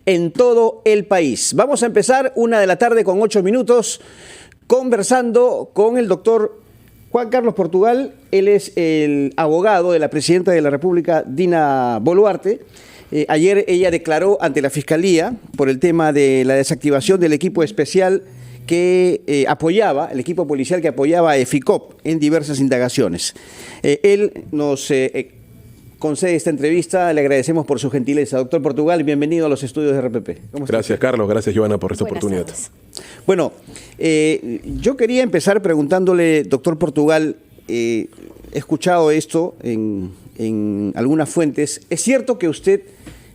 en todo el país. Vamos a empezar 1 de la tarde con 8 minutos conversando con el doctor Juan Carlos Portugal. Él es el abogado de la presidenta de la República, Dina Boluarte. Ayer ella declaró ante la Fiscalía por el tema de la desactivación del equipo especial que apoyaba, el equipo policial que apoyaba a EFICOP en diversas indagaciones. Él nos concede esta entrevista, le agradecemos por su gentileza. Doctor Portugal, bienvenido a los estudios de RPP. Gracias, Carlos, gracias, Joana, por esta oportunidad. Bueno, yo quería empezar preguntándole, doctor Portugal, he escuchado esto en algunas fuentes. ¿Es cierto que usted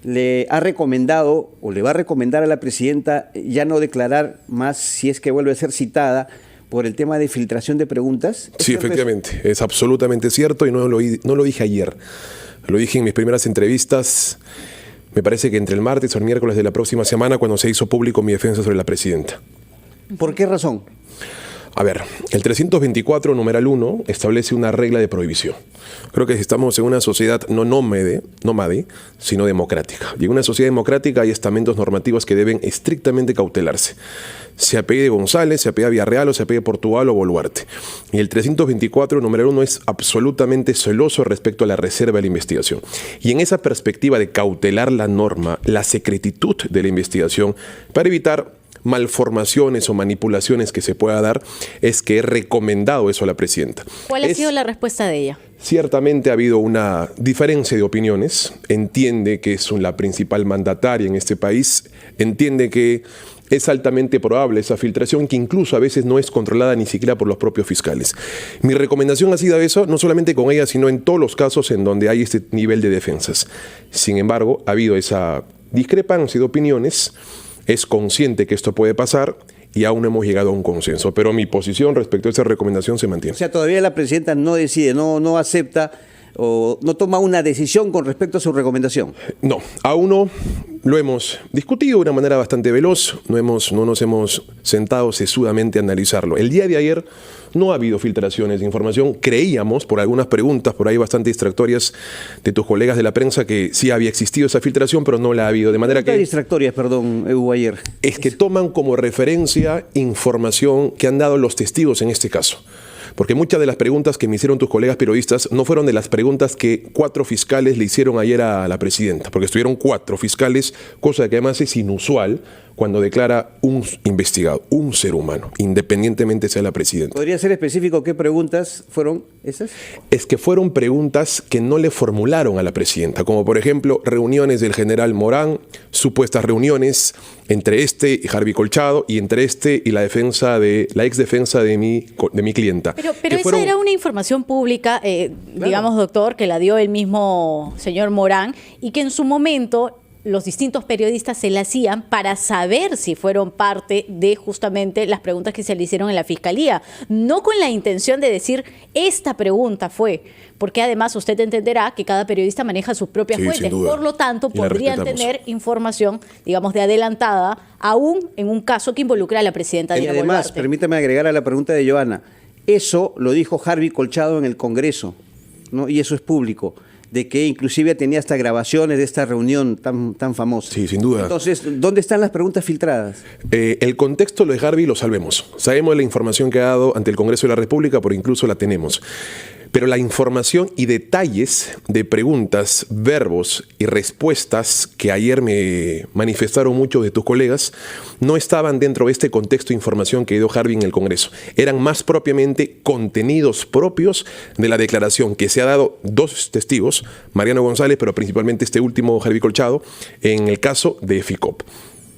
le ha recomendado o le va a recomendar a la presidenta ya no declarar más si es que vuelve a ser citada por el tema de filtración de preguntas? Sí, efectivamente, es absolutamente cierto y no lo dije ayer, lo dije en mis primeras entrevistas, me parece que entre el martes o el miércoles de la próxima semana cuando se hizo público mi defensa sobre la presidenta. ¿Por qué razón? A ver, el 324, numeral 1, establece una regla de prohibición. Creo que estamos en una sociedad no nómade, sino democrática. Y en una sociedad democrática hay estamentos normativos que deben estrictamente cautelarse. Se apellide González, se apellide Villarreal o se apellide Portugal o Boluarte. Y el 324, numeral 1, es absolutamente celoso respecto a la reserva de la investigación. Y en esa perspectiva de cautelar la norma, la secretitud de la investigación, para evitar malformaciones o manipulaciones que se pueda dar, es que he recomendado eso a la presidenta. ¿Cuál ha sido la respuesta de ella? Ciertamente ha habido una diferencia de opiniones, entiende que es la principal mandataria en este país, entiende que es altamente probable esa filtración, que incluso a veces no es controlada ni siquiera por los propios fiscales. Mi recomendación ha sido eso, no solamente con ella, sino en todos los casos en donde hay este nivel de defensas. Sin embargo, ha habido esa discrepancia de opiniones, es consciente que esto puede pasar y aún no hemos llegado a un consenso. Pero mi posición respecto a esa recomendación se mantiene. O sea, todavía la presidenta no decide, no acepta o no toma una decisión con respecto a su recomendación. No, aún no. Lo hemos discutido de una manera bastante veloz, no nos hemos sentado sesudamente a analizarlo. El día de ayer no ha habido filtraciones de información. Creíamos, por algunas preguntas, por ahí bastante distractorias de tus colegas de la prensa, que sí había existido esa filtración, pero no la ha habido. De manera que distractorias, perdón, hubo ayer. Es que toman como referencia información que han dado los testigos en este caso. Porque muchas de las preguntas que me hicieron tus colegas periodistas no fueron de las preguntas que 4 fiscales le hicieron ayer a la presidenta, porque estuvieron 4 fiscales, cosa que además es inusual cuando declara un investigado, un ser humano, independientemente sea la presidenta. ¿Podría ser específico qué preguntas fueron esas? Es que fueron preguntas que no le formularon a la presidenta, como por ejemplo reuniones del general Morán, supuestas reuniones entre y Harvey Colchado y entre y la ex defensa de mi clienta. Pero esa era una información pública, digamos, doctor, que la dio el mismo señor Morán y que en su momento los distintos periodistas se la hacían para saber si fueron parte de justamente las preguntas que se le hicieron en la Fiscalía, no con la intención de decir esta pregunta fue, porque además usted entenderá que cada periodista maneja sus propias fuentes, por lo tanto podrían tener información, digamos, de adelantada, aún en un caso que involucra a la presidenta Dina Boluarte. Y además, permítame agregar a la pregunta de Joana, eso lo dijo Harvey Colchado en el Congreso, ¿no? Y eso es público, de que inclusive tenía hasta grabaciones de esta reunión tan famosa. Sí, sin duda. Entonces, ¿dónde están las preguntas filtradas? El contexto de Harvey lo sabemos. Sabemos la información que ha dado ante el Congreso de la República, porque incluso la tenemos. Pero la información y detalles de preguntas, verbos y respuestas que ayer me manifestaron muchos de tus colegas no estaban dentro de este contexto de información que dio Harvey en el Congreso. Eran más propiamente contenidos propios de la declaración que se ha dado 2 testigos, Mariano González, pero principalmente este último, Harvey Colchado, en el caso de EFICOP.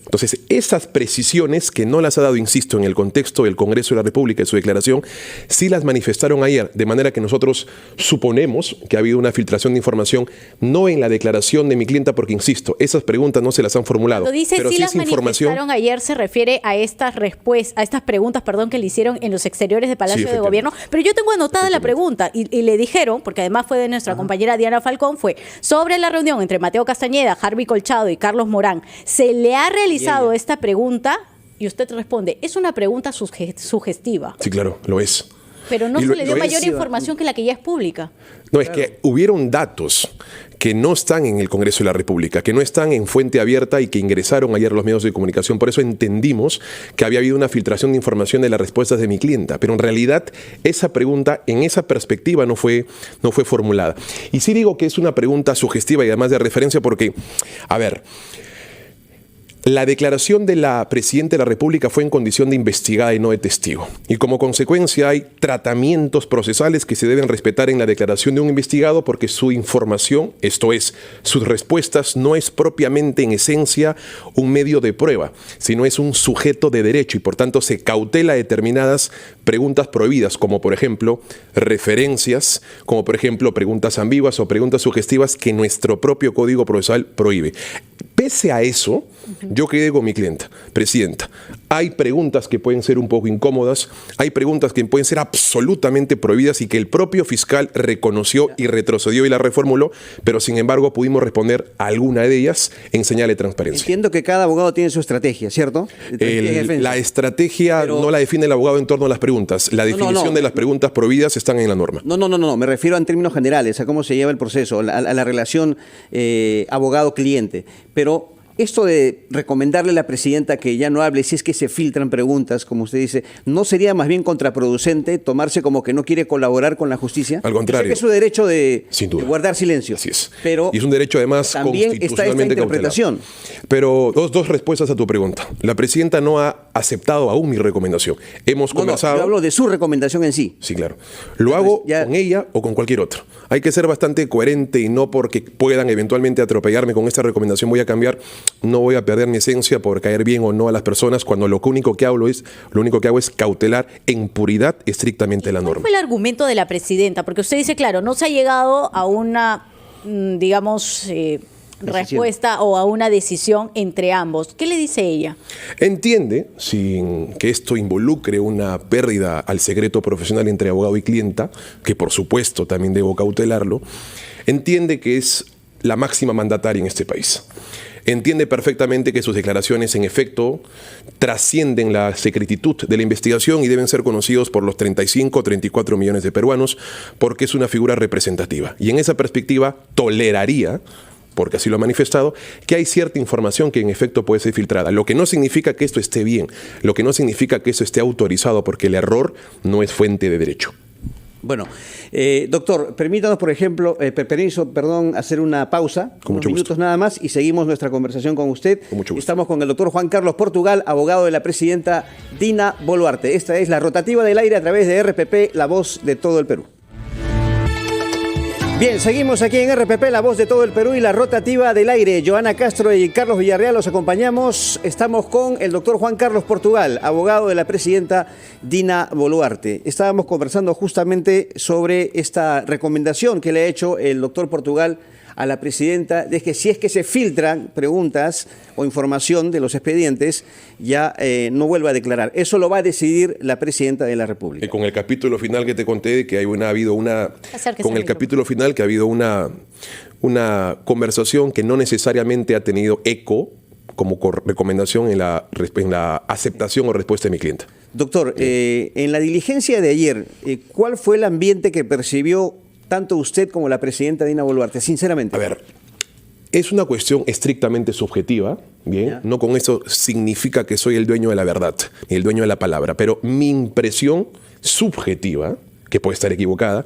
Entonces, esas precisiones que no las ha dado, insisto, en el contexto del Congreso de la República y su declaración, sí las manifestaron ayer, de manera que nosotros suponemos que ha habido una filtración de información, no en la declaración de mi clienta, porque, insisto, esas preguntas no se las han formulado. Cuando dice pero sí sí las manifestaron ayer, se refiere a estas preguntas, que le hicieron en los exteriores de Palacio de Gobierno, pero yo tengo anotada la pregunta y le dijeron, porque además fue de nuestra compañera Diana Falcón, fue sobre la reunión entre Mateo Castañeda, Harvey Colchado y Carlos Morán, ¿se le ha realizado esta pregunta? Y usted responde, es una pregunta sugestiva. Sí, claro, lo es. Pero no Y se le dio es- mayor información que la que ya es pública. No, es que hubieron datos que no están en el Congreso de la República, que no están en fuente abierta y que ingresaron ayer a los medios de comunicación. Por eso entendimos que había habido una filtración de información de las respuestas de mi clienta. Pero en realidad esa pregunta, en esa perspectiva, no fue formulada. Y sí digo que es una pregunta sugestiva y además de referencia porque, a ver, la declaración de la Presidenta de la República fue en condición de investigada y no de testigo. Y como consecuencia hay tratamientos procesales que se deben respetar en la declaración de un investigado porque su información, esto es, sus respuestas, no es propiamente en esencia un medio de prueba, sino es un sujeto de derecho y por tanto se cautela determinadas preguntas prohibidas, como por ejemplo referencias, como por ejemplo preguntas ambiguas o preguntas sugestivas que nuestro propio Código Procesal prohíbe. Pese a eso, yo quedé con mi clienta, Presidenta. Hay preguntas que pueden ser un poco incómodas, hay preguntas que pueden ser absolutamente prohibidas y que el propio fiscal reconoció y retrocedió y la reformuló, pero sin embargo pudimos responder a alguna de ellas en señal de transparencia. Entiendo que cada abogado tiene su estrategia, ¿cierto? La estrategia Pero- no la define el abogado en torno a las preguntas. La definición no. de las preguntas prohibidas están en la norma. No, me refiero en términos generales, a cómo se lleva el proceso, a la relación abogado-cliente. Pero esto de recomendarle a la presidenta que ya no hable si es que se filtran preguntas, como usted dice, ¿no sería más bien contraproducente tomarse como que no quiere colaborar con la justicia? Al contrario. Yo sé que es su derecho de Sin duda. guardar silencio. Así es. Pero y es un derecho además también está esta constitucionalmente interpretación. cautelado. Pero dos respuestas a tu pregunta. La presidenta no ha aceptado aún mi recomendación. Hemos conversado. yo hablo de su recomendación en sí. Sí, claro. Lo hago ya- con ella o con cualquier otro. Hay que ser bastante coherente y no porque puedan eventualmente atropellarme con esta recomendación voy a cambiar, no voy a perder mi esencia por caer bien o no a las personas cuando lo único que hago es cautelar en puridad estrictamente la ¿Cuál norma. fue el argumento de la presidenta? Porque usted dice, claro, no se ha llegado a una, digamos, respuesta o a una decisión entre ambos. ¿Qué le dice ella? Entiende, sin que esto involucre una pérdida al secreto profesional entre abogado y clienta, que por supuesto también debo cautelarlo, entiende que es la máxima mandataria en este país. Entiende perfectamente que sus declaraciones en efecto trascienden la secretitud de la investigación y deben ser conocidos por los 35 o 34 millones de peruanos porque es una figura representativa. Y en esa perspectiva toleraría, porque así lo ha manifestado, que hay cierta información que en efecto puede ser filtrada. Lo que no significa que esto esté bien, lo que no significa que esto esté autorizado porque el error no es fuente de derecho. Bueno, doctor, permítanos, por ejemplo, hacer una pausa, Con unos mucho minutos gusto. nada más, y seguimos nuestra conversación con usted. Con mucho gusto. Estamos con el doctor Juan Carlos Portugal, abogado de la presidenta Dina Boluarte. Esta es la rotativa del aire a través de RPP, la voz de todo el Perú. Bien, seguimos aquí en RPP, la voz de todo el Perú y la rotativa del aire. Joana Castro y Carlos Villarreal los acompañamos. Estamos con el doctor Juan Carlos Portugal, abogado de la presidenta Dina Boluarte. Estábamos conversando justamente sobre esta recomendación que le ha hecho el doctor Portugal a la presidenta de que si es que se filtran preguntas o información de los expedientes, ya no vuelva a declarar. Eso lo va a decidir la presidenta de la República. Con el capítulo final que te conté de que ha habido una conversación que no necesariamente ha tenido eco como recomendación en la aceptación o respuesta de mi cliente. Doctor, en la diligencia de ayer, ¿cuál fue el ambiente que percibió tanto usted como la presidenta Dina Boluarte, sinceramente? A ver, es una cuestión estrictamente subjetiva, ¿bien? Ya. No con eso significa que soy el dueño de la verdad, ni el dueño de la palabra, pero mi impresión subjetiva, que puede estar equivocada,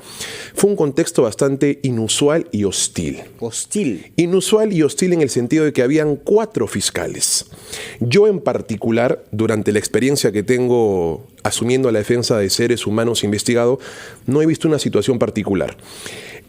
fue un contexto bastante inusual y hostil. Hostil. Inusual y hostil en el sentido de que habían 4 fiscales. Yo en particular, durante la experiencia que tengo asumiendo la defensa de seres humanos investigado, no he visto una situación particular.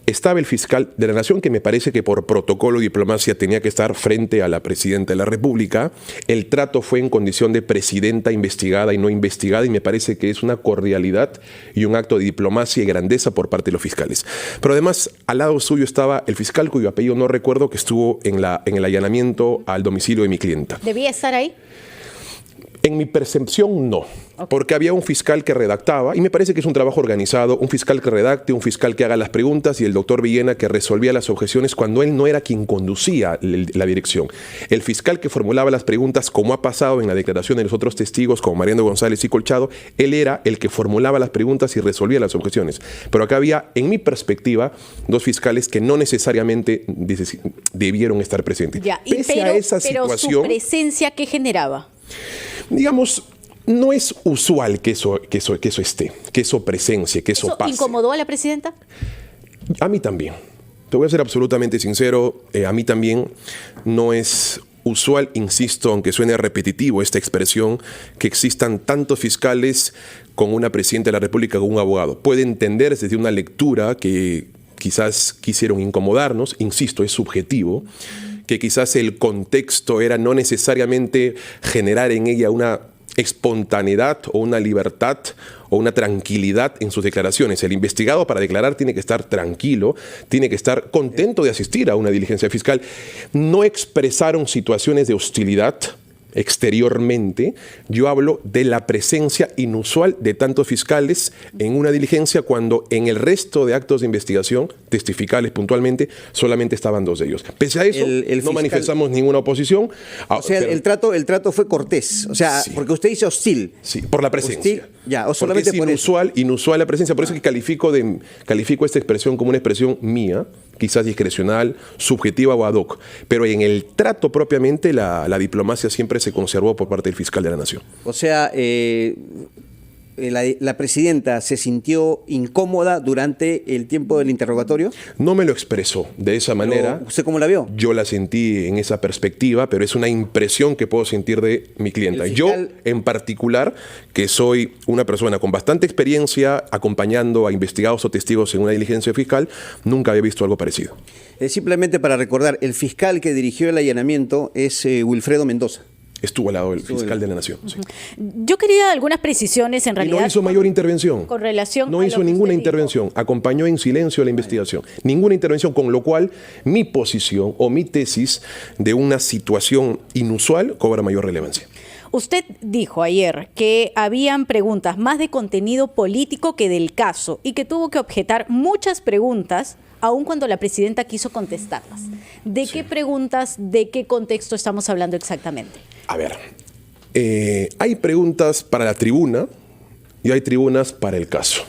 Estaba el fiscal de la Nación, que me parece que por protocolo y diplomacia tenía que estar frente a la presidenta de la República. El trato fue en condición de presidenta investigada y no investigada, y me parece que es una cordialidad y un acto de diplomacia y grandeza por parte de los fiscales. Pero además, al lado suyo estaba el fiscal, cuyo apellido no recuerdo, que estuvo en el allanamiento al domicilio de mi clienta. ¿Debía estar ahí? En mi percepción, no. Porque había un fiscal que redactaba, y me parece que es un trabajo organizado, un fiscal que redacte, un fiscal que haga las preguntas y el doctor Villena que resolvía las objeciones cuando él no era quien conducía la dirección. El fiscal que formulaba las preguntas, como ha pasado en la declaración de los otros testigos, como Mariano González y Colchado, él era el que formulaba las preguntas y resolvía las objeciones. Pero acá había, en mi perspectiva, dos fiscales que no necesariamente debieron estar presentes. Ya, Pese a esa situación, su presencia, ¿qué generaba? Digamos, no es usual que eso esté, que eso presencie, que eso pase. ¿Incomodó a la presidenta? A mí también. Te voy a ser absolutamente sincero, a mí también no es usual, insisto, aunque suene repetitivo esta expresión, que existan tantos fiscales con una presidenta de la República con un abogado. Puede entenderse desde una lectura que quizás quisieron incomodarnos, insisto, es subjetivo, que quizás el contexto era no necesariamente generar en ella una espontaneidad o una libertad o una tranquilidad en sus declaraciones. El investigado para declarar tiene que estar tranquilo, tiene que estar contento de asistir a una diligencia fiscal. No expresaron situaciones de hostilidad exteriormente. Yo hablo de la presencia inusual de tantos fiscales en una diligencia cuando en el resto de actos de investigación, testificales puntualmente, solamente estaban dos de ellos. Pese a eso, El no fiscal, manifestamos ninguna oposición. O sea, pero, el trato fue cortés. O sea, sí, porque usted dice hostil. Sí, por la presencia. Hostil, ya, o solamente porque es inusual la presencia. Por eso es que califico esta expresión como una expresión mía, quizás discrecional, subjetiva o ad hoc. Pero en el trato propiamente, la diplomacia siempre se conservó por parte del fiscal de la Nación. O sea, la presidenta se sintió incómoda durante el tiempo del interrogatorio. No me lo expresó de esa manera. Pero, ¿usted cómo la vio? Yo la sentí en esa perspectiva, pero es una impresión que puedo sentir de mi clienta. Yo, en particular, que soy una persona con bastante experiencia acompañando a investigados o testigos en una diligencia fiscal, nunca había visto algo parecido. Simplemente para recordar, el fiscal que dirigió el allanamiento es Wilfredo Mendoza. Estuvo al lado del fiscal de la Nación. Sí. Yo quería algunas precisiones en realidad. Y no hizo mayor intervención. Con relación no a hizo ninguna intervención. Acompañó en silencio la investigación. Ninguna intervención, con lo cual mi posición o mi tesis de una situación inusual cobra mayor relevancia. Usted dijo ayer que habían preguntas más de contenido político que del caso y que tuvo que objetar muchas preguntas aun cuando la presidenta quiso contestarlas. ¿De qué preguntas, de qué contexto estamos hablando exactamente? A ver, hay preguntas para la tribuna y hay tribunas para el caso.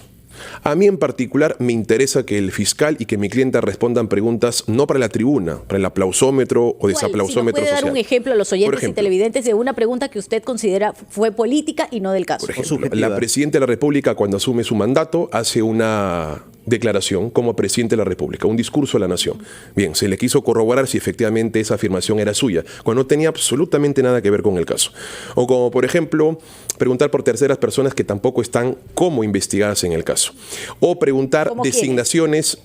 A mí en particular me interesa que el fiscal y que mi clienta respondan preguntas no para la tribuna, para el aplausómetro o desaplausómetro social. ¿Puede dar un ejemplo a los oyentes y televidentes de una pregunta que usted considera fue política y no del caso? Por ejemplo, la presidenta de la República, cuando asume su mandato, hace una declaración como presidente de la República, un discurso a la nación. Bien, se le quiso corroborar si efectivamente esa afirmación era suya, cuando no tenía absolutamente nada que ver con el caso. O como, por ejemplo, preguntar por terceras personas que tampoco están como investigadas en el caso. O preguntar designaciones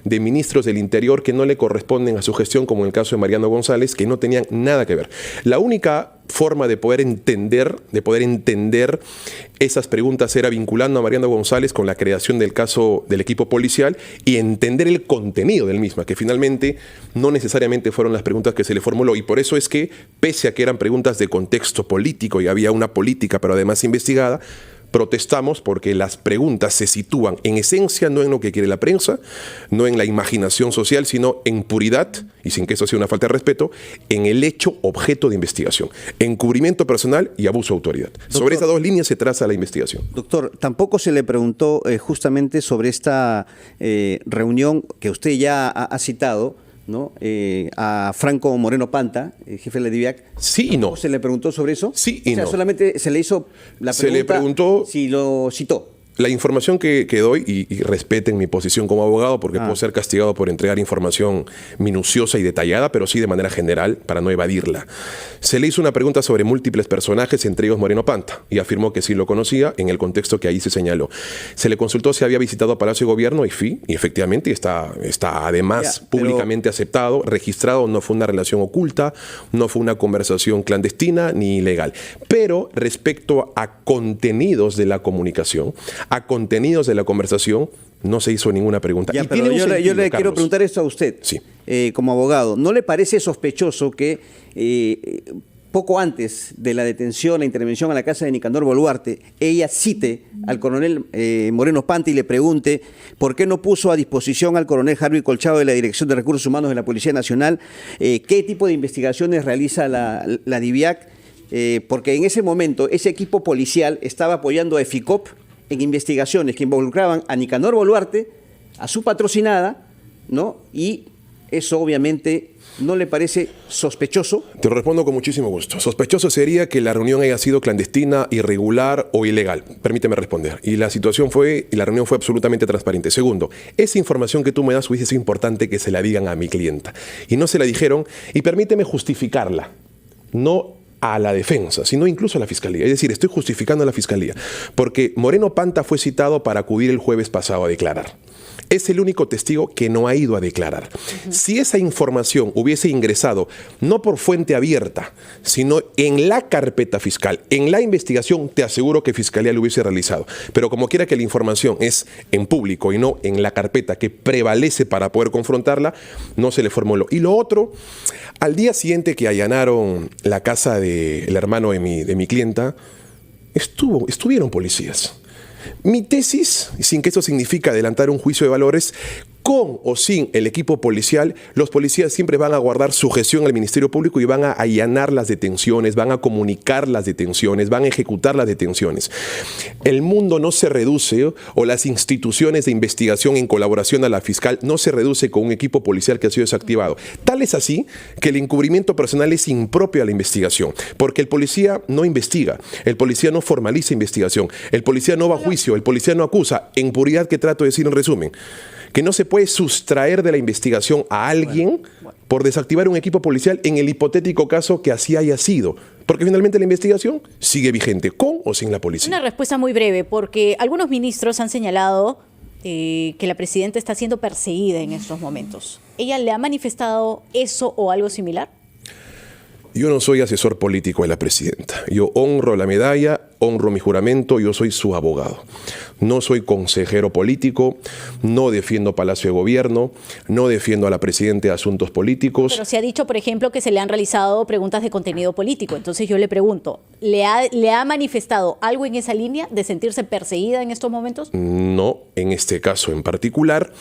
de ministros del Interior que no le corresponden a su gestión, como en el caso de Mariano González, que no tenían nada que ver. La única forma de poder entender esas preguntas era vinculando a Mariano González con la creación del caso del equipo policial y entender el contenido del mismo, que finalmente no necesariamente fueron las preguntas que se le formuló. Y por eso es que, pese a que eran preguntas de contexto político y había una política, pero además investigada, protestamos porque las preguntas se sitúan en esencia no en lo que quiere la prensa, no en la imaginación social, sino en puridad, y sin que eso sea una falta de respeto, en el hecho objeto de investigación, encubrimiento personal y abuso de autoridad. Doctor, sobre esas dos líneas se traza la investigación. Doctor, tampoco se le preguntó justamente sobre esta reunión que usted ya ha citado, ¿no? A Franco Moreno Panta, jefe de la DIVIAC. Sí y no. ¿Se le preguntó sobre eso? Sí y no. Solamente se le hizo la pregunta. Se le preguntó si lo citó. La información que doy, y respeten mi posición como abogado, porque puedo ser castigado por entregar información minuciosa y detallada, pero sí de manera general, para no evadirla. Se le hizo una pregunta sobre múltiples personajes, entre ellos Moreno Panta, y afirmó que sí lo conocía en el contexto que ahí se señaló. Se le consultó si había visitado Palacio de Gobierno, y efectivamente está además públicamente aceptado, registrado, no fue una relación oculta, no fue una conversación clandestina ni ilegal. Pero respecto a contenidos de la comunicación, a contenidos de la conversación, no se hizo ninguna pregunta. Ya, pero yo le quiero preguntar esto a usted, sí. Como abogado. ¿No le parece sospechoso que poco antes de la detención, la intervención a la casa de Nicanor Boluarte, ella cite al coronel Moreno Panta y le pregunte por qué no puso a disposición al coronel Harvey Colchado de la Dirección de Recursos Humanos de la Policía Nacional qué tipo de investigaciones realiza la DIVIAC, porque en ese momento ese equipo policial estaba apoyando a EFICOP en investigaciones que involucraban a Nicanor Boluarte, a su patrocinada, ¿no? Y eso obviamente no le parece sospechoso. Te lo respondo con muchísimo gusto. Sospechoso sería que la reunión haya sido clandestina, irregular o ilegal. Permíteme responder. Y la reunión fue absolutamente transparente. Segundo, esa información que tú me das hubiese sido importante que se la digan a mi clienta. Y no se la dijeron, y permíteme justificarla. No a la defensa, sino incluso a la fiscalía. Es decir, estoy justificando a la fiscalía. Porque Moreno Panta fue citado para acudir el jueves pasado a declarar. Es el único testigo que no ha ido a declarar. Si esa información hubiese ingresado no por fuente abierta, sino en la carpeta fiscal, en la investigación, te aseguro que Fiscalía lo hubiese realizado. Pero como quiera que la información es en público y no en la carpeta que prevalece para poder confrontarla, no se le formuló. Y lo otro, al día siguiente que allanaron la casa del hermano de mi clienta, estuvieron policías. Mi tesis, sin que esto significa adelantar un juicio de valores, con o sin el equipo policial, los policías siempre van a guardar sujeción al Ministerio Público y van a allanar las detenciones, van a comunicar las detenciones, van a ejecutar las detenciones. El mundo no se reduce, o las instituciones de investigación en colaboración a la fiscal, no se reduce con un equipo policial que ha sido desactivado. Tal es así que el encubrimiento personal es impropio a la investigación, porque el policía no investiga, el policía no formaliza investigación, el policía no va a juicio, el policía no acusa. En puridad, ¿qué trato de decir en resumen? Que no se puede sustraer de la investigación a alguien por desactivar un equipo policial en el hipotético caso que así haya sido. Porque finalmente la investigación sigue vigente, con o sin la policía. Una respuesta muy breve, porque algunos ministros han señalado que la presidenta está siendo perseguida en estos momentos. ¿Ella le ha manifestado eso o algo similar? Yo no soy asesor político de la presidenta. Yo honro la medalla, honro mi juramento, yo soy su abogado. No soy consejero político, no defiendo Palacio de Gobierno, no defiendo a la presidenta de asuntos políticos. Pero se ha dicho, por ejemplo, que se le han realizado preguntas de contenido político. Entonces yo le pregunto, ¿le ha manifestado algo en esa línea de sentirse perseguida en estos momentos? No, en este caso en particular.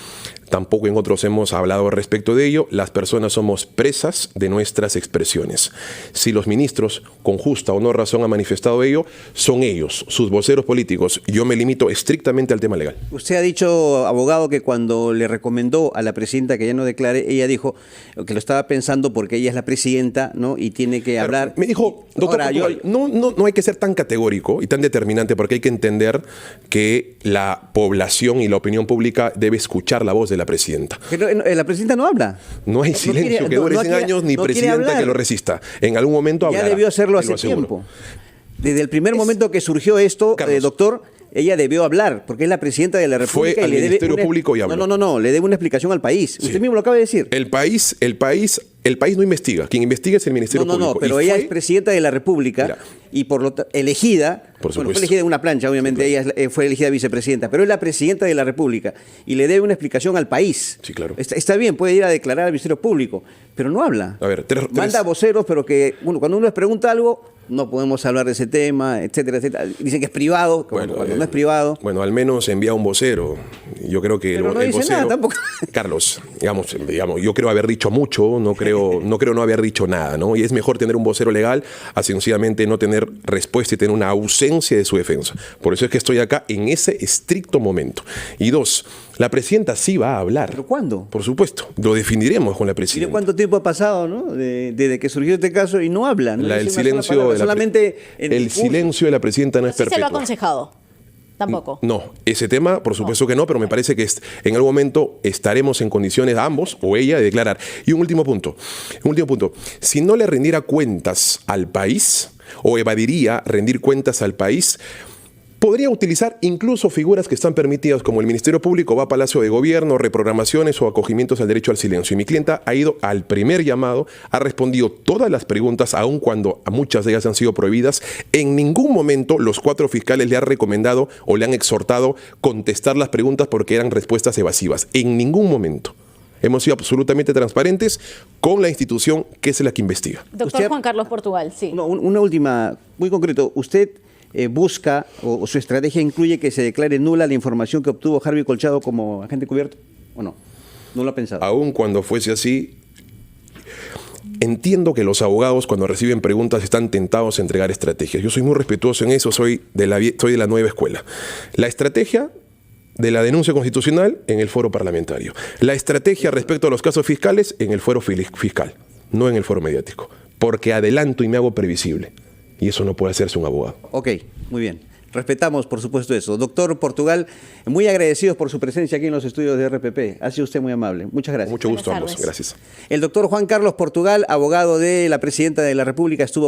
Tampoco en otros hemos hablado respecto de ello. Las personas somos presas de nuestras expresiones. Si los ministros, con justa o no razón, han manifestado ello, son ellos, sus voceros políticos. Yo me limito estrictamente al tema legal. Usted ha dicho, abogado, que cuando le recomendó a la presidenta que ya no declare, ella dijo que lo estaba pensando porque ella es la presidenta, ¿no? Y tiene que hablar. Me dijo, doctor, no hay que ser tan categórico y tan determinante, porque hay que entender que la población y la opinión pública debe escuchar la voz de la presidenta. Pero la presidenta no habla. No hay silencio que dure 100 años, ni presidenta que lo resista. En algún momento hablará. Ya debió hacerlo hace tiempo. Desde el primer momento que surgió esto, doctor, ella debió hablar, porque es la presidenta de la República. Fue al Ministerio Público y habló. No, le debe una explicación al país. Sí. Usted mismo lo acaba de decir. El país no investiga. Quien investiga es el Ministerio Público. No, pero ella es presidenta de la República. Mira, y por lo elegida, fue elegida en una plancha, obviamente, ella fue elegida vicepresidenta, pero es la presidenta de la República y le debe una explicación al país. Sí, claro. Está bien, puede ir a declarar al Ministerio Público, pero no habla. A ver, manda voceros, pero que cuando uno les pregunta algo, no podemos hablar de ese tema, etcétera, etcétera. Dicen que es privado, cuando no es privado. Bueno, al menos envía un vocero. Yo creo que pero no dice vocero, nada tampoco. Carlos, digamos, yo creo haber dicho mucho, no creo no haber dicho nada, ¿no? Y es mejor tener un vocero legal a sencillamente no tener respuesta y tener una ausencia de su defensa. Por eso es que estoy acá en ese estricto momento. Y dos, la presidenta sí va a hablar. ¿Pero cuándo? Por supuesto, lo definiremos con la presidenta. ¿Y cuánto tiempo ha pasado, no? Desde que surgió este caso y no habla. ¿No? El silencio de la presidenta no es perpetuo. ¿Sí se lo ha aconsejado? Tampoco. No, ese tema, por supuesto que no, pero me parece que en algún momento estaremos en condiciones ambos, o ella, de declarar. Y un último punto. Si no le rendiera cuentas al país, o evadiría rendir cuentas al país, podría utilizar incluso figuras que están permitidas, como el Ministerio Público va a Palacio de Gobierno, reprogramaciones o acogimientos al derecho al silencio. Y mi clienta ha ido al primer llamado, ha respondido todas las preguntas, aun cuando muchas de ellas han sido prohibidas. En ningún momento los 4 fiscales le han recomendado o le han exhortado contestar las preguntas porque eran respuestas evasivas. En ningún momento. Hemos sido absolutamente transparentes con la institución que es la que investiga. Doctor Usted- Juan Carlos Portugal, sí. Una última, muy concreto. ¿Usted busca o su estrategia incluye que se declare nula la información que obtuvo Harvey Colchado como agente cubierto o no? ¿No lo ha pensado? Aun cuando fuese así, entiendo que los abogados cuando reciben preguntas están tentados a entregar estrategias. Yo soy muy respetuoso en eso, soy de la nueva escuela. La estrategia de la denuncia constitucional en el foro parlamentario. La estrategia respecto a los casos fiscales en el foro fiscal, no en el foro mediático. Porque adelanto y me hago previsible. Y eso no puede hacerse un abogado. Ok, muy bien. Respetamos, por supuesto, eso. Doctor Portugal, muy agradecidos por su presencia aquí en los estudios de RPP. Ha sido usted muy amable. Muchas gracias. Mucho gusto a Buenas ambos. tardes. Gracias. El doctor Juan Carlos Portugal, abogado de la Presidenta de la República, estuvo